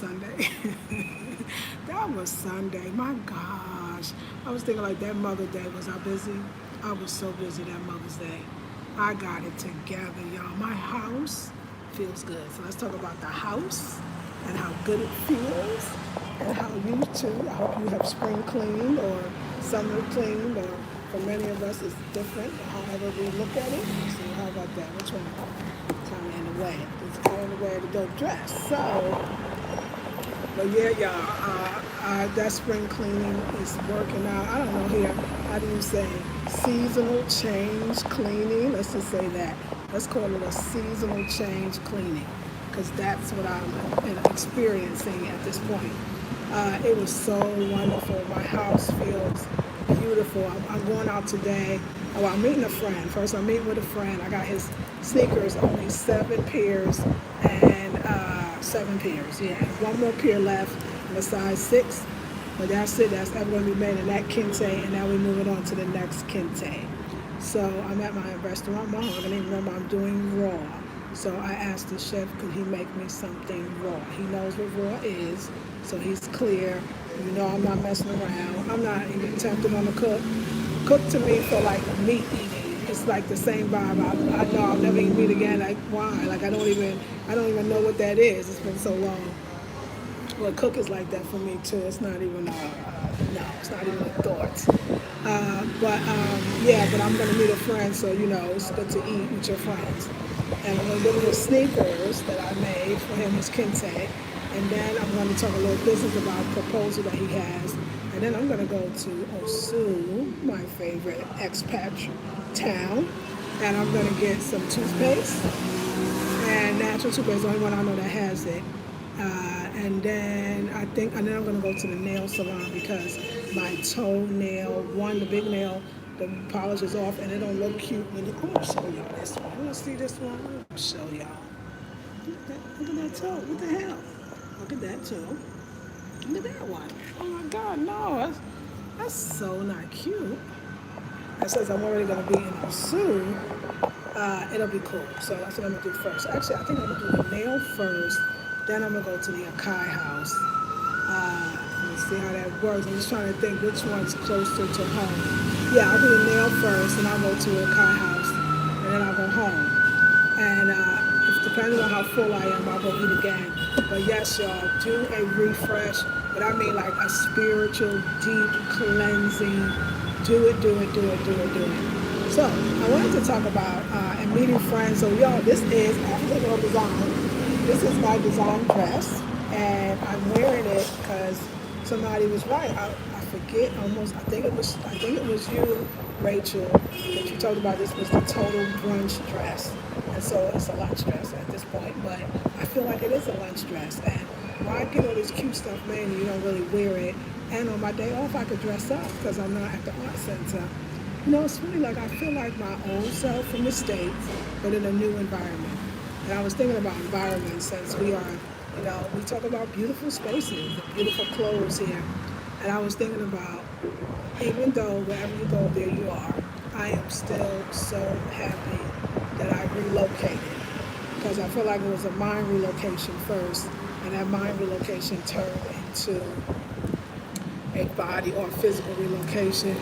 Sunday. That was Sunday. My gosh. I was thinking like that Mother's Day. Was I busy? I was so busy that Mother's Day. I got it together, y'all. My house feels good. So let's talk about the house and how good it feels and how you too. I hope you have spring cleaned or summer cleaned or for many of us it's different, however we look at it. So how about that? Which one? Kind of in the way. It's kind of in the way of the dope dress. So, but yeah, y'all, that spring cleaning is working out. I don't know here, how do you say seasonal change cleaning? Let's just say that. Let's call it a seasonal change cleaning because that's what I'm experiencing at this point. It was so wonderful. My house feels beautiful. I'm going out today. Oh, I'm meeting a friend. First, I'm meeting with a friend. I got his sneakers, only 7 pairs and 7 pairs. Yeah, one more pair left in a size 6. But that's it. That's ever going to be made in that kente. And now we're moving on to the next kente. So I'm at my restaurant. I don't even remember I'm doing raw. So I asked the chef, could he make me something raw? He knows what raw is, so he's clear. You know I'm not messing around. I'm not even tempted on the cook. Cook to me feel like meat eating. It's like the same vibe. I know I'll never eat meat again. Like why? Like I don't even know what that is. It's been so long. Well, cook is like that for me too. It's not even no, it's not even a thought. But I'm gonna meet a friend, so you know it's good to eat with your friends. And I'm gonna give him the sneakers that I made for him, his kente, and then I'm gonna talk a little business about a proposal that he has, and then I'm gonna go to Osu, my favorite expat town, and I'm gonna get some toothpaste and natural toothpaste, the only one I know that has it. And then I'm gonna go to the nail salon because my toenail, the big nail, the polish is off and it don't look cute. I'm gonna show y'all this one. You wanna see this one? I'm gonna show y'all. Look at that toe. What the hell? Look at that toe. Look at that one. Oh my God, no, that's so not cute. And since I'm already gonna be in a suit, it'll be cool. So that's what I'm gonna do first. Actually, I think I'm gonna do the nail first. Then I'm gonna go to the Akai house. Let me see how that works. I'm just trying to think which one's closer to home. Yeah, I'll do the nail first, and I'll go to the Akai house, and then I'll go home. And if depending on how full I am, I'll go eat again. But yes, y'all, do a refresh. But I mean like a spiritual, deep cleansing. Do it, do it, do it, do it, do it. So I wanted to talk about and meeting friends. So y'all, this is African Design. This is my design dress, and I'm wearing it because somebody was right. I forget almost. I think it was you, Rachel, that you talked about. This was the total brunch dress, and so it's a lunch dress at this point. But I feel like it is a lunch dress, and why get all this cute stuff made and you don't really wear it? And on my day off, I could dress up because I'm not at the art center. You know, it's funny. Like I feel like my old self from the States, but in a new environment. And I was thinking about environment since we are, you know, we talk about beautiful spaces, beautiful clothes here. And I was thinking about, even though wherever you go, there you are, I am still so happy that I relocated. Because I feel like it was a mind relocation first, and that mind relocation turned into a body or physical relocation.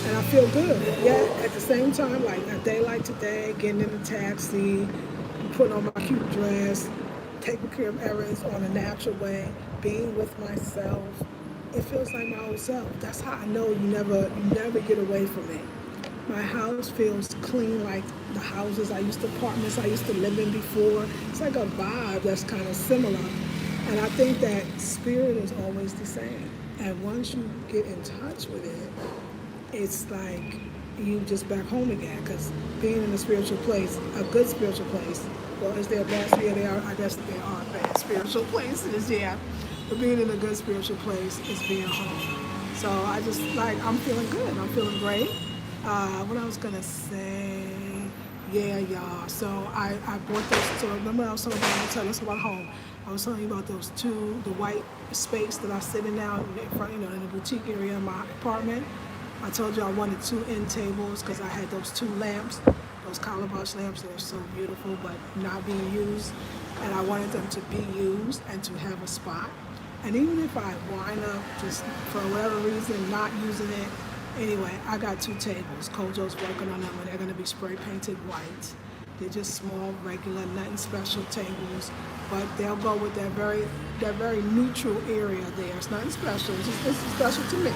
And I feel good. Yet at the same time, like a day like today, getting in a taxi, putting on my cute dress, taking care of errands on a natural way, being with myself. It feels like my old self. That's how I know you never get away from it. My house feels clean like the houses apartments I used to live in before. It's like a vibe that's kind of similar. And I think that spirit is always the same. And once you get in touch with it, it's like you just back home again. Because being in a spiritual place, a good spiritual place, well, is there a bad? Yeah, they are. I guess there are bad spiritual places. Yeah, but being in a good spiritual place is being home. So I just I'm feeling good. I'm feeling great. What I was gonna say, yeah, y'all. So I bought those two. Remember I was talking about hotel. Let's talk about home. I was telling you about those two, the white space that I sit in now in front, in the boutique area of my apartment. I told you I wanted 2 end tables because I had those 2 lamps, those calabash lamps that are so beautiful but not being used. and I wanted them to be used and to have a spot. And even if I wind up just for whatever reason not using it, anyway, I got two tables. Kojo's working on them, and they're going to be spray painted white. They're just small, regular, nothing special tables, but they'll go with that very neutral area there. It's nothing special. It's special to me.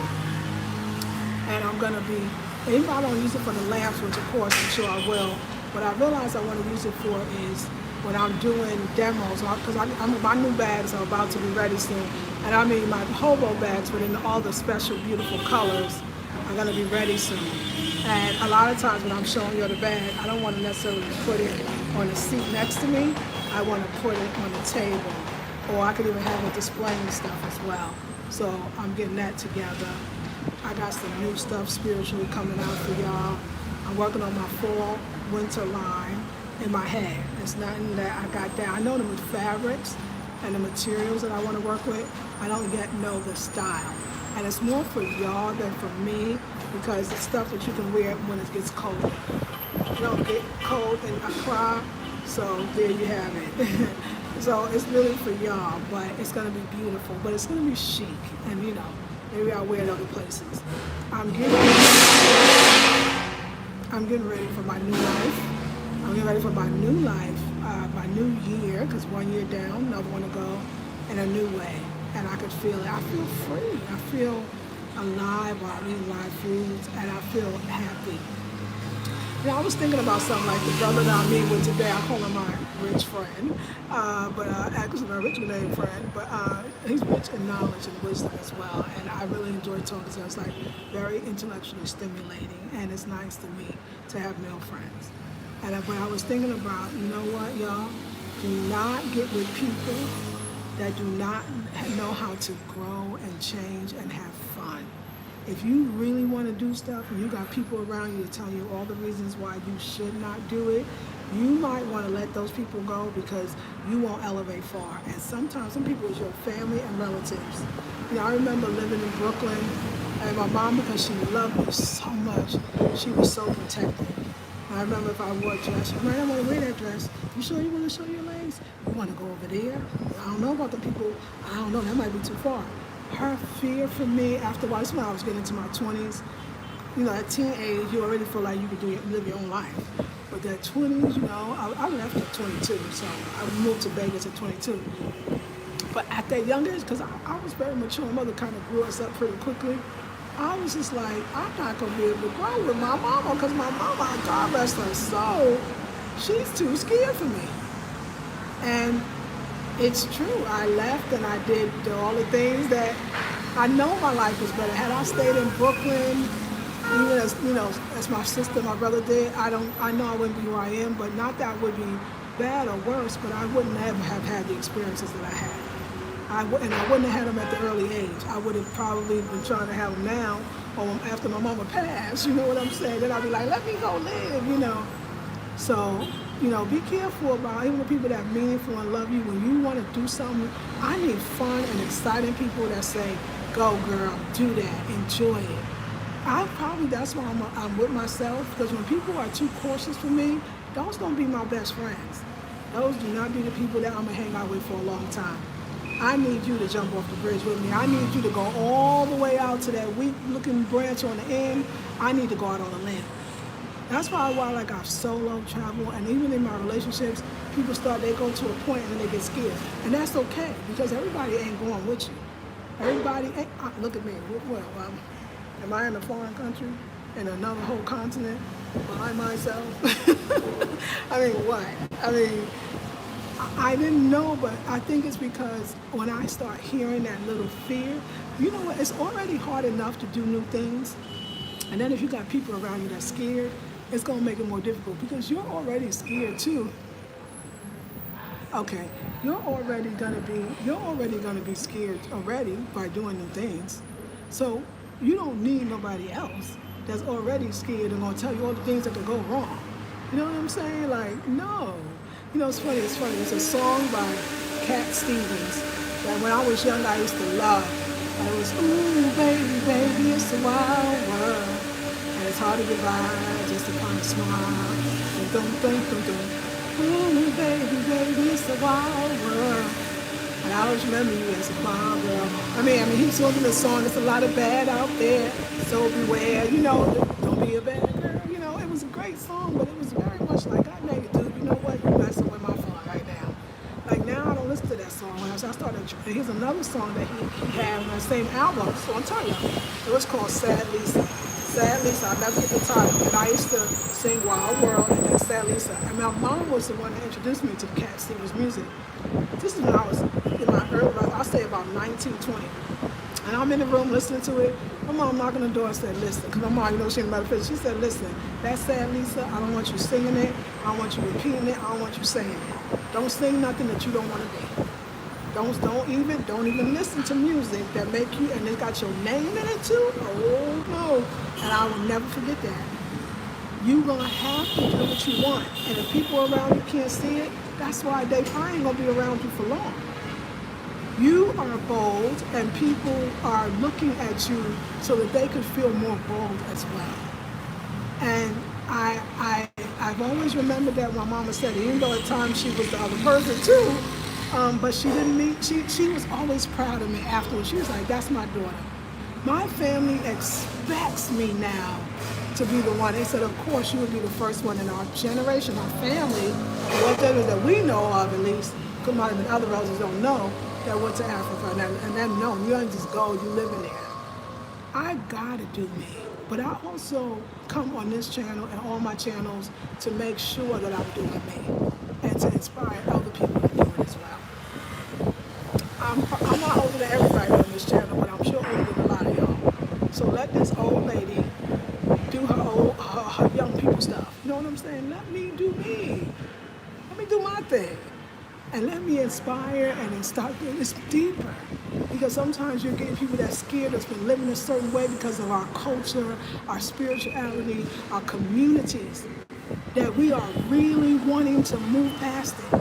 And I'm gonna be, even if I don't use it for the lamps, which of course I'm sure I will, what I realize I want to use it for is when I'm doing demos, because my new bags are about to be ready soon, and I mean my hobo bags, but in all the special, beautiful colors are gonna be ready soon. And a lot of times when I'm showing you the bag, I don't want to necessarily put it on the seat next to me. I want to put it on the table, or I could even have it displaying stuff as well. So I'm getting that together. I got some new stuff spiritually coming out for y'all. I'm working on my fall winter line in my head. It's nothing that I got down. I know the fabrics and the materials that I want to work with. I don't yet know the style. And it's more for y'all than for me, because it's stuff that you can wear when it gets cold. You don't get cold in Accra, so there you have it. So it's really for y'all, but it's gonna be beautiful, but it's gonna be chic, and maybe I'll wear it other places. I'm getting ready for my new life. I'm getting ready for my new life, my new year, because 1 year down, another one to go, in a new way. And I could feel it. I feel free. I feel alive while I'm eating live foods, and I feel happy. I was thinking about something like the brother that I'm meeting with today. I call him my rich friend, but actually my rich name friend, but he's rich in knowledge and wisdom as well, and I really enjoy talking to him. It's like very intellectually stimulating, and it's nice to me to have male friends. And when I was thinking about, you know what, y'all, do not get with people that do not know how to grow and change and have fun. If you really want to do stuff and you got people around you to tell you all the reasons why you should not do it, you might want to let those people go, because you won't elevate far. And sometimes some people is your family and relatives. I remember living in Brooklyn, and my mom, because she loved me so much, she was so protective. I remember if I wore a dress, I don't want to wear that dress. You sure you want to show your legs? You want to go over there? I don't know about the people. I don't know. That might be too far. Her fear for me, after a while, this is when I was getting into my 20s. At teen age, you already feel like you could live your own life. But that 20s, I left at 22, so I moved to Vegas at 22. But at that young age, because I was very mature, my mother kind of grew us up pretty quickly. I was just like, I'm not going to be able to grow with my mama, because my mama, God rest her soul, she's too scared for me. And it's true. I left and I did all the things that I know my life was better. Had I stayed in Brooklyn, even as my sister, my brother did, I know I wouldn't be where I am, but not that would be bad or worse, but I wouldn't ever have had the experiences that I had. I wouldn't have had them at the early age. I would have probably been trying to have them now, or after my mama passed, you know what I'm saying? Then I'd be like, let me go live, So, be careful about even the people that are meaningful and love you. When you want to do something, I need fun and exciting people that say, go girl, do that, enjoy it. That's why I'm with myself, because when people are too cautious for me, those don't be my best friends. Those do not be the people that I'm going to hang out with for a long time. I need you to jump off the bridge with me. I need you to go all the way out to that weak-looking branch on the end. I need to go out on a limb. That's why while I got solo travel, and even in my relationships, people they go to a point and then they get scared. And that's okay, because everybody ain't going with you. Everybody ain't, look at me, am I in a foreign country, in another whole continent, by myself? I mean, what? I didn't know, but I think it's because when I start hearing that little fear, you know what, it's already hard enough to do new things. And then if you got people around you that's scared, it's going to make it more difficult, because you're already scared too. Okay, you're already going to be scared already by doing new things. So you don't need nobody else that's already scared and going to tell you all the things that could go wrong. You know what I'm saying? Like, no. It's funny. It's a song by Cat Stevens that when I was young I used to love. And it was, ooh, baby, baby, it's a wild world. And it's hard to get by just upon a smile. And dum, dum, dum, dum. Ooh, baby, baby, it's a wild world. And I always remember you as a wild girl. I mean, he's singing the song. There's a lot of bad out there, so beware. Don't be a bad girl. It was a great song, but it was very much like I made it, dude. You know what? You're messing with my phone right now. Like now, I don't listen to that song. When I started, here's another song that he had on that same album. So I'm telling you, it was called Sad Lisa. Sad Lisa, I never get the title. And I used to sing Wild World and then Sad Lisa. And my mom was the one that introduced me to the Cat Stevens music. This is when I was in my early, I'll say about 19, 20. And I'm in the room listening to it. My mom knocked on the door and said, listen, because my mom, she ain't about to finish. She said, listen, that's Sad Lisa. I don't want you singing it. I don't want you repeating it. I don't want you saying it. Don't sing nothing that you don't want to be. Don't even listen to music that make you, and it's got your name in it too. Oh no. And I will never forget that. You're going to have to do what you want. And if people around you can't see it, that's why I ain't going to be around you for long. You are bold, and people are looking at you so that they could feel more bold as well. And I've always remembered that my mama said, even though at times she was the other person too, but she didn't mean, she was always proud of me afterwards. She was like, that's my daughter. My family expects me now to be the one. They said, of course, you would be the first one in our generation, our family, whatever that we know of at least, because might have been other relatives don't know, that went to Africa. And then no, you don't just go, you live in there. I gotta do me. But I also come on this channel and all my channels to make sure that I'm doing me and to inspire other people to do it as well. I'm not older than everybody on this channel, but I'm sure older than a lot of y'all. So let this old lady do her young people stuff. You know what I'm saying? Let me do me. Let me do my thing. And let me inspire and start doing this deeper. Because sometimes you're getting people that's scared, that's been living a certain way because of our culture, our spirituality, our communities, that we are really wanting to move past it.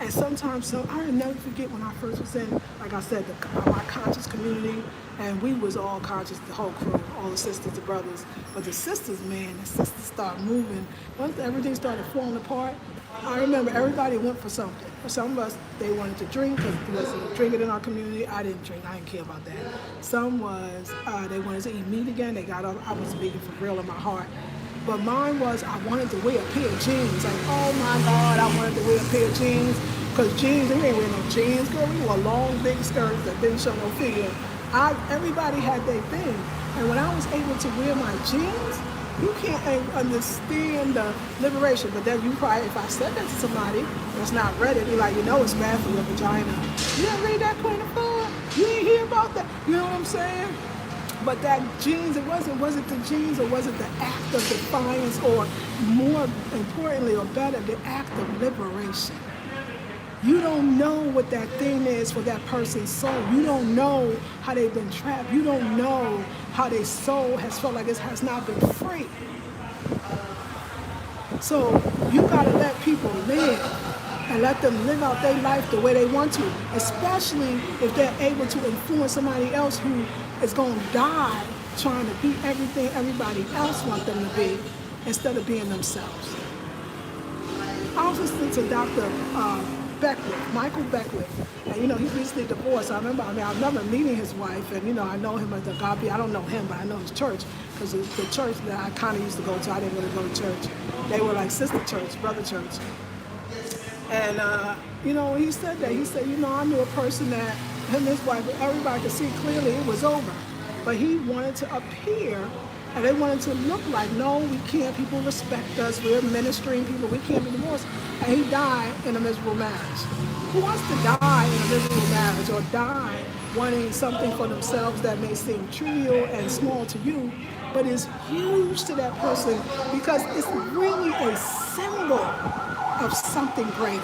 And sometimes, I never forget when I first was in, like I said, my conscious community, and we was all conscious, the whole crew, all the sisters, the brothers. But the sisters, man, the sisters started moving. Once everything started falling apart, I remember everybody went for something. For some of us, they wanted to drink because there wasn't drinking in our community. I didn't drink. I didn't care about that. Some was they wanted to eat meat again. They got up. I was vegan for real in my heart. But mine was I wanted to wear a pair of jeans. Like, oh my God, I wanted to wear a pair of jeans. Because jeans, we ain't wear no jeans, girl. We wore long, big skirts that didn't show no figure. Everybody had their thing. And when I was able to wear my jeans, you can't understand the liberation. But then you probably, if I said that to somebody that's not read it, be like, it's bad for your vagina. You didn't read that, Queen of Fun? You didn't hear about that? You know what I'm saying? But that jeans, was it the jeans or was it the act of defiance, or more importantly or better, the act of liberation? You don't know what that thing is for that person's soul. You don't know how they've been trapped. You don't know how their soul has felt like it has not been free. So you gotta let people live and let them live out their life the way they want to, especially if they're able to influence somebody else who is gonna die trying to be everything everybody else wants them to be instead of being themselves. I was listening to Dr. Michael Beckwith, and he's recently divorced. I remember meeting his wife, and I know him as the Gabi. I don't know him, but I know his church, because the church that I kind of used to go to, I didn't really go to church. They were like sister church, brother church. And he said that. He said, I knew a person that him and his wife, everybody could see clearly it was over, but he wanted to appear. And they wanted to look like, no, we can't. People respect us. We're ministering people. We can't be divorced. And he died in a miserable marriage. Who wants to die in a miserable marriage, or die wanting something for themselves that may seem trivial and small to you, but is huge to that person because it's really a symbol of something greater?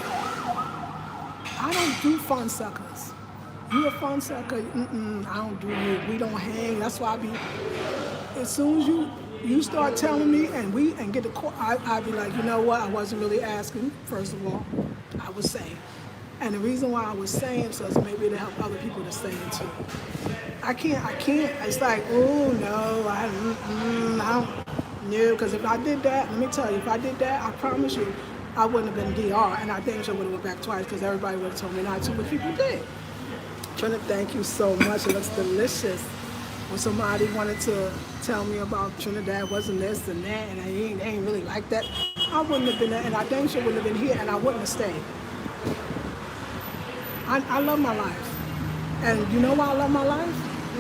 I don't do fun suckers. You a fun sucker? I don't do you. We don't hang. That's why as soon as you start telling me and get the call, I'd be like, you know what? I wasn't really asking, first of all. I was saying. And the reason why I was saying so is maybe to help other people to say it too. I can't. It's like, oh, no, I don't know. Because if I did that, let me tell you, if I did that, I promise you, I wouldn't have been DR, and I think I would have went back twice because everybody would have told me not to, but people did. Trina, thank you so much. It looks delicious. When somebody wanted to tell me about Trinidad wasn't this and that, and they ain't really like that, I wouldn't have been there, and I think she wouldn't have been here, and I wouldn't have stayed. I love my life. And you know why I love my life?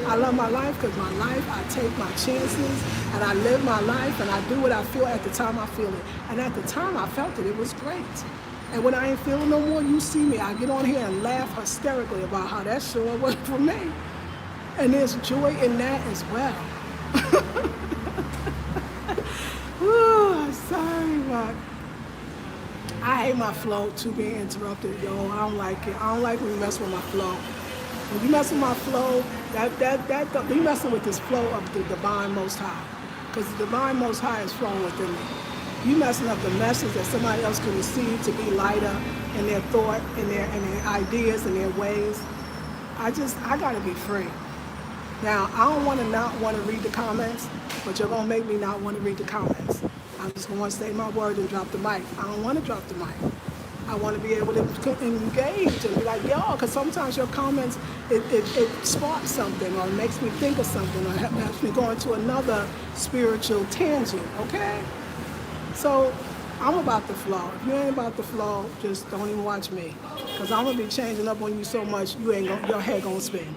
I love my life because my life, I take my chances, and I live my life, and I do what I feel at the time I feel it. And at the time I felt it, it was great. And when I ain't feeling no more, you see me, I get on here and laugh hysterically about how that sure wasn't for me. And there's joy in that as well. Ooh, I'm sorry, but I hate my flow too being interrupted, yo. I don't like it. I don't like when you mess with my flow. When you mess with my flow, you messing with this flow of the divine Most High, because the divine Most High is flowing within me. You messing up the message that somebody else can receive to be lighter in their thought, in their ideas, and their ways. I gotta be free. Now, I don't want to not want to read the comments, but you're going to make me not want to read the comments. I'm just going to say my word and drop the mic. I don't want to drop the mic. I want to be able to engage and be like, yo, because sometimes your comments, it sparks something or makes me think of something or helps me go into another spiritual tangent, okay? So I'm about the flow. If you ain't about the flow, just don't even watch me, because I'm going to be changing up on you so much, your head going to spin.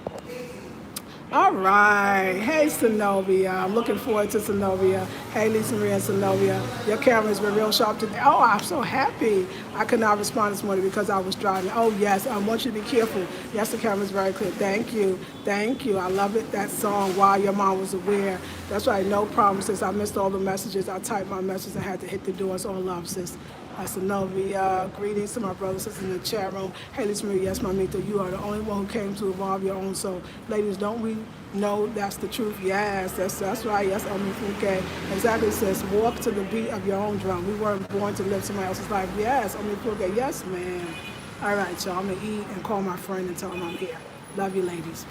All right. Hey, Synovia. I'm looking forward to Synovia. Hey, Lisa Maria and Synovia. Your camera's been real sharp today. Oh, I'm so happy. I could not respond this morning because I was driving. Oh, yes. I want you to be careful. Yes, the camera's very clear. Thank you. Thank you. I love it. That song, While Your Mom Was Aware. That's right. No problem, sis. I missed all the messages. I typed my message and had to hit the door. It's all love, sis. Synovia, greetings to my brothers and sisters in the chat room. Hey, listen to me, yes, Mamita, you are the only one who came to evolve your own soul. Ladies, don't we know that's the truth? Yes, that's right. Yes, Omifuke. Exactly, sis. Walk to the beat of your own drum. We weren't born to live somebody else's life. Yes, Omifuke. Yes, man. All right, y'all. I'm going to eat and call my friend and tell him I'm here. Love you, ladies.